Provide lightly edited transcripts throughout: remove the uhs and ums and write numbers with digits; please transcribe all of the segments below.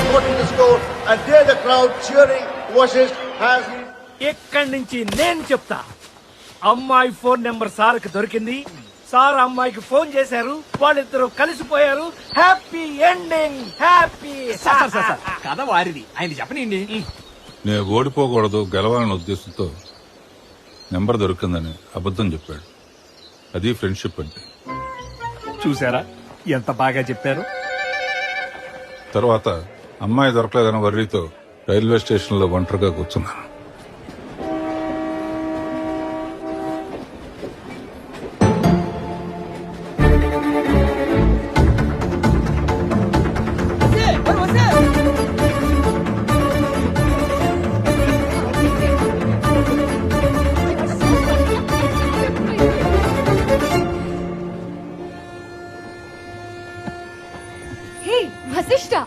supporting the score, and there the crowd cheering Vashish has. ఇక్కడి నుంచి నేను చెప్తా. అమ్మాయి ఫోన్ నెంబర్ సార్కి దొరికింది. సార్ అమ్మాయికి ఫోన్ చేశారు. వాళ్ళిద్దరూ కలిసిపోయారు. Happy ending. హ్యాపీ. కథ వారిది, ఆయన చెప్పనండి. నేను ఓడిపోకూడదు, గెలవాలనే ఉద్దేశంతో నెంబర్ దొరికిందని అబద్ధం చెప్పాడు. అది ఫ్రెండ్షిప్ అంటే. చూసారా ఎంత బాగా చెప్పారు. తర్వాత అమ్మాయి దొరకలేదన్న వర్రీతో రైల్వే స్టేషన్ లో ఒంటరిగా కూర్చున్నాను.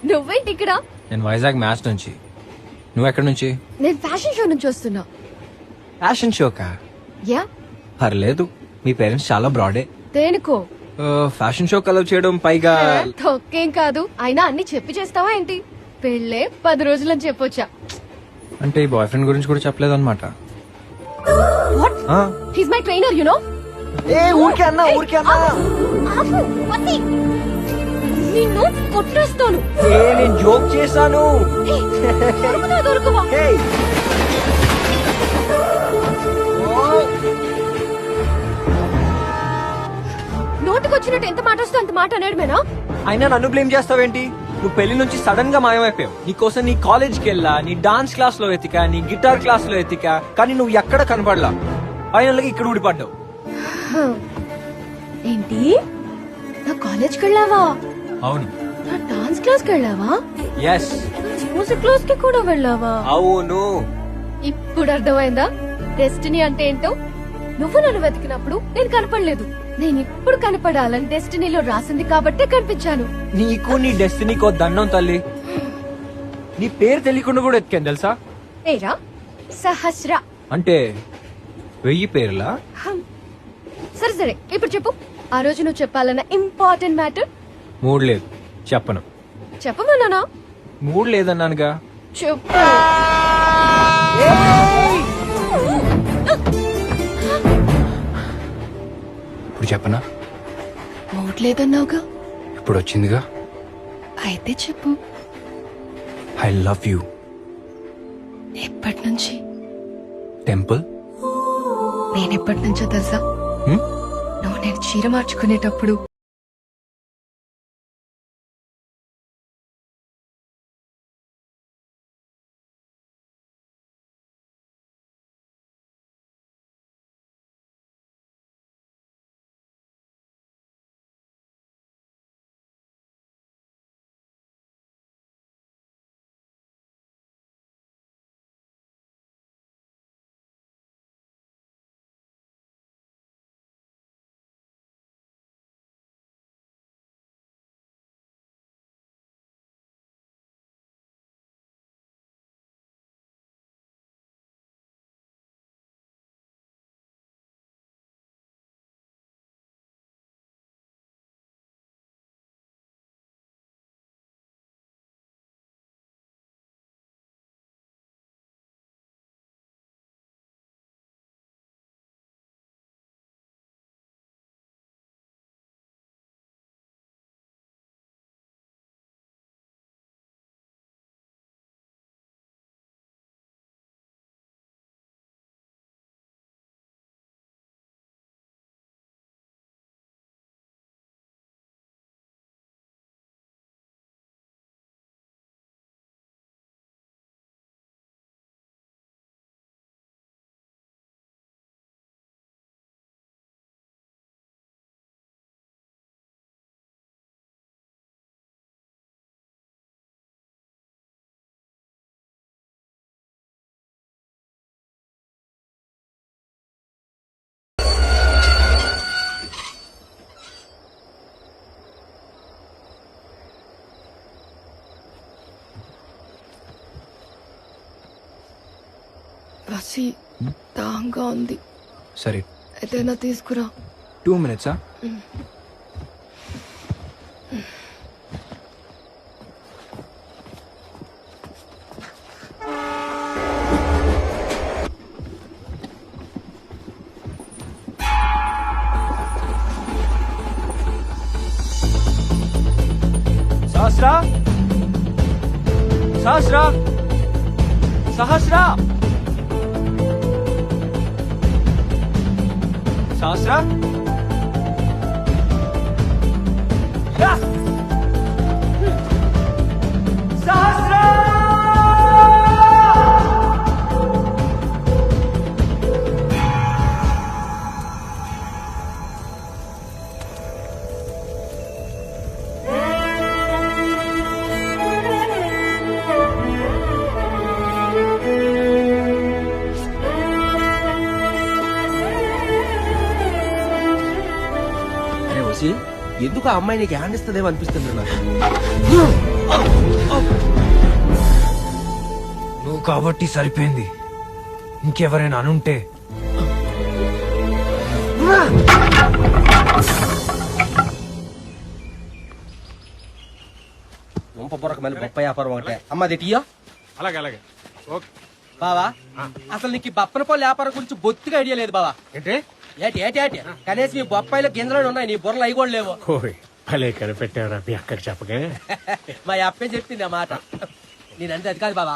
నువ్వేంటి ఇక్కడ? నేను వైజాగ్ మ్యాచ్ నుంచి. నువ్వు ఎక్కడి నుంచి? నేను ఫ్యాషన్ షో నుంచి వస్తున్నా. ఫ్యాషన్ షోకా? యా. పర్లేదు, మీ పేరెంట్స్ చాలా బ్రాడే. దేనికో? ఫ్యాషన్ షో కలవ్ చేయడం, పైగా తొక్కేం కాదు. అయినా అన్ని చెప్పి చేస్తావా ఏంటి? పెళ్ళే 10 రోజులని చెప్పొచ్చా? అంటే ఈ బాయ్ ఫ్రెండ్ గురించి కూడా చెప్పలేదు అనమాట. What? He's my trainer, you know. ఊరికే అన్నా. నిన్ను కొట్టేస్తాను. నేను జోక్ చేశాను. దొరకవా? నోటికొచ్చినట్టు ఎంత మాట వస్తే అంత మాట అనేడమేనా? అయినా నన్ను బ్లేమ్ చేస్తావేంటి? నువ్వు పెళ్లి నుంచి సడన్ గా మాయమైపోయావు. నీకోసం నీ కాలేజ్కి వెళ్ళా, నీ డాన్స్ క్లాస్ లో ఎతికా, నీ గిటార్ క్లాస్ లో ఎతికా, కానీ నువ్వు ఎక్కడ కనపడలా. ఫైనల్ గా ఇక్కడ ఊడిపడ్డావు. ఏంటి? నా కాలేజ్కి వెళ్ళావా? అవును. నా డాన్స్ క్లాస్ కి వెళ్ళావా? ఎస్. మ్యూజిక్ క్లాస్ కి కూడా వెళ్ళావా? అవును. ఇప్పుడు అర్థమైందా డెస్టినీ అంటే ఏంటో? నువ్వు నన్ను వెతికినప్పుడు నేను కనపడలేదు. నేను ఇప్పుడు కనపడాలని డెస్టినీలో రాసింది కాబట్టే కనిపించాను. నీకు నీ డెస్టినీకో దండం తల్లి. నీ పేరు తెలియకుండా కూడా ఎత్తుకాను తెలుసా? పేరా? సహస్ర. అంటే 1000 పేర్లా? సరే సరే, ఇప్పుడు చెప్పు. ఆ రోజు నువ్వు చెప్పాలన్న ఇంపార్టెంట్ మ్యాటర్. మూడు లేదు, చెప్పను. చెప్పమన్నానా? మూడు లేదన్నానుగా. చెప్పు. ఇప్పుడు చెప్పనా? మూడ్ లేదన్నావుగా. ఇప్పుడు వచ్చిందిగా. అయితే చెప్పు. I love you. ఎప్పటి నుంచి? టెంపుల్. నేనెప్పటి నుంచో తెలుసా? నువ్వు నేను చీర మార్చుకునేటప్పుడు. బసి దాంగా ఉంది. సరే, ఏదైనా తీసుకురా. 2 minutes. సహస్రా సహస్రా సహస్రా సహస్రా యా! సహస్రా అరే వసి ఎందుకు ఆ అమ్మాయి నీకు హ్యాండ్ ఇస్తుందేమో అనిపిస్తుంది నాకు. నువ్వు కాబట్టి సరిపోయింది. ఇంకెవరైనా అనుంటే వంప పొరక మళ్ళీ బొప్ప వ్యాపారం ఒకటే అమ్మది టీయో. అలాగే అలాగే ఓకే. బావా అసలు నీకు ఈ బప్పన పళ్ళు వ్యాపారం గురించి బొత్తిగా ఐడియా లేదు బావా. ఏంటి ఏటి ఏటి ఏటి కనీసం ఈ బొప్పాయిలో గింజలు ఉన్నాయి, నీ బుర్రలు అవి కూడా లేవు. భలే కనిపెట్టారా మీ అక్కకి చెప్పగా. మా అప్పే చెప్పింది ఆ మాట. నేనంటే అది కాదు బావా,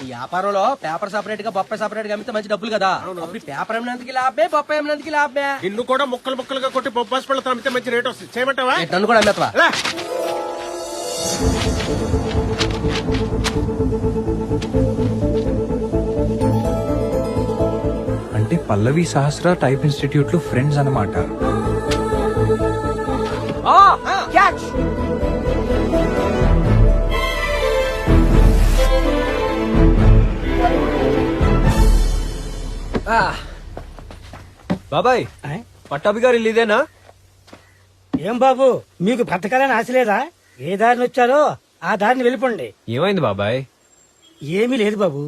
ఈ వ్యాపారంలో పేపర్ సపరేట్ గా బొప్పాయి సపరేట్ గా అమ్మితే మంచి డబ్బులు కదా. అప్పుడు ఈ పేపర్ అమ్మినందుకు లాభమే, బొప్పాయి అమ్మినందుకు లాభమే. నిన్ను కూడా ముక్కలు ముక్కలుగా కొట్టి బొప్పాస్ పళ్ళతో అమ్మితే మంచి రేట్ వస్తుంది. చేయమంటావా? ఏంటి, నన్ను కూడా అమ్మేస్తావా? అంటే పల్లవి సహస్ర టైప్ ఇన్స్టిట్యూట్ లో ఫ్రెండ్స్ అన్నమాట. క్యాచ్! బాబాయ్ పట్టాభి గారు ఇల్లు ఇదేనా? ఏం బాబు మీకు బ్రతకాలని ఆశ లేదా? ఏ దారిని వచ్చారో ఆ దారిని వెళ్ళిపోండి. ఏమైంది బాబాయ్? ఏమీ లేదు బాబు,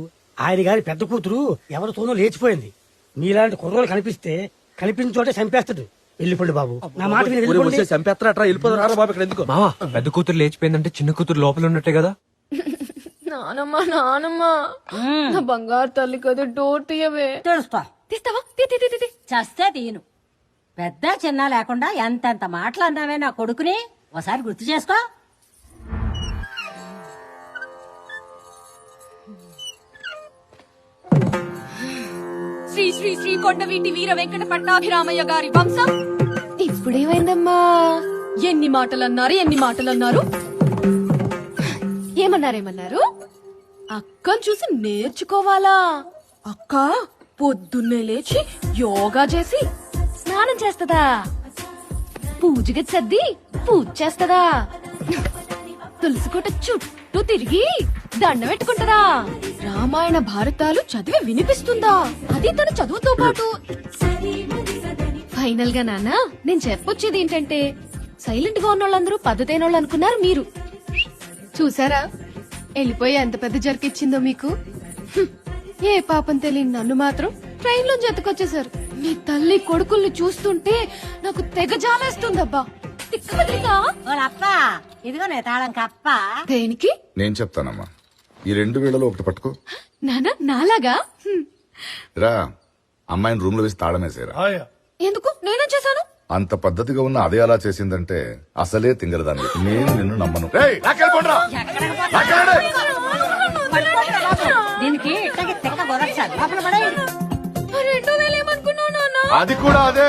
ఆయన గారి పెద్ద కూతురు ఎవరితోనో లేచిపోయింది. మీలాంటి కుర్రోలు కనిపిస్తే కనిపించిన చోటే చంపేస్తాడు. వెళ్ళిపోండి బాబు, నా మాట విని వెళ్ళిపోండి. చంపేస్తారా? వెళ్ళిపోతారా బాబు? ఇక్కడ ఎందుకు? మావా పెద్ద కూతురు లేచిపోయిందంటే చిన్న కూతురు లోపల ఉన్నట్టే కదా. నానమ్మా నానమ్మా, నా బంగారు తల్లి కదా, డోర్ తీయవే. తెలుస్తా తీస్తావా? తీ, తీ, తీ, తీ, తీ. చస్తే తీను. పెద్ద చిన్న లేకుండా ఎంతెంత మాటలు అన్నావే నా కొడుకుని, ఒకసారి గుర్తు చేసుకో. శ్రీ శ్రీ శ్రీ కొండవీటి వీర వెంకట పట్టాభిరామయ్య గారి వంశం. ఇప్పుడేమైందమ్మా? ఎన్ని మాటలన్నారు, ఎన్ని మాటలన్నారు? ఏమన్నారు? అక్కను చూసి నేర్చుకోవాలా? అక్క పొద్దున్నే లేచి యోగా చేసి స్నానం చేస్తదా, పూజకి సర్ది పూజ చేస్తదా, తులసి కోట చుట్టూ తిరిగి దండం పెట్టుకుంటదా, రామాయణ భారతాలు చదివి వినిపిస్తుందా, అది తన చదువుతో పాటు. ఫైనల్ గా నాన్న నేను చెప్పొచ్చేది ఏంటంటే, సైలెంట్ గా ఉన్నోళ్ళందరూ పద్ధతైన వాళ్ళు అనుకున్నారు మీరు. చూసారా వెళ్ళిపోయి ఎంత పెద్ద జరికిచ్చిందో మీకు. హ్మ్. ఏ పాపం తెలియని నన్ను మాత్రం ట్రైన్ లో జతకొచ్చేసారు. మీ తల్లి కొడుకుల్ని చూస్తుంటే నాకు తెగ జాలేస్తుందబ్బా. ఓలప్ప ఇదిగో నే తాళం కప్ప. దేనికి? నేను చెప్తానమ్మా, ఈ 2 వేళలో ఒకటి పట్టుకో. నానా నాలాగా? హ్మ్. రా, అమ్మాయిని రూమ్ లో వేసి తాళమేసేరా. ఎందుకు? నేనేం చేశాను? అంత పద్ధతిగా ఉన్న అదే అలా చేసిందంటే అసలే తింగరదాన్ని. నేను నిన్ను నమ్మను. దీనికి ఇట్టకి తిక్క గొరచాలి లోపల పడే. 2000 ఏమనుకున్నావు నాన్న? అది కూడా అదే.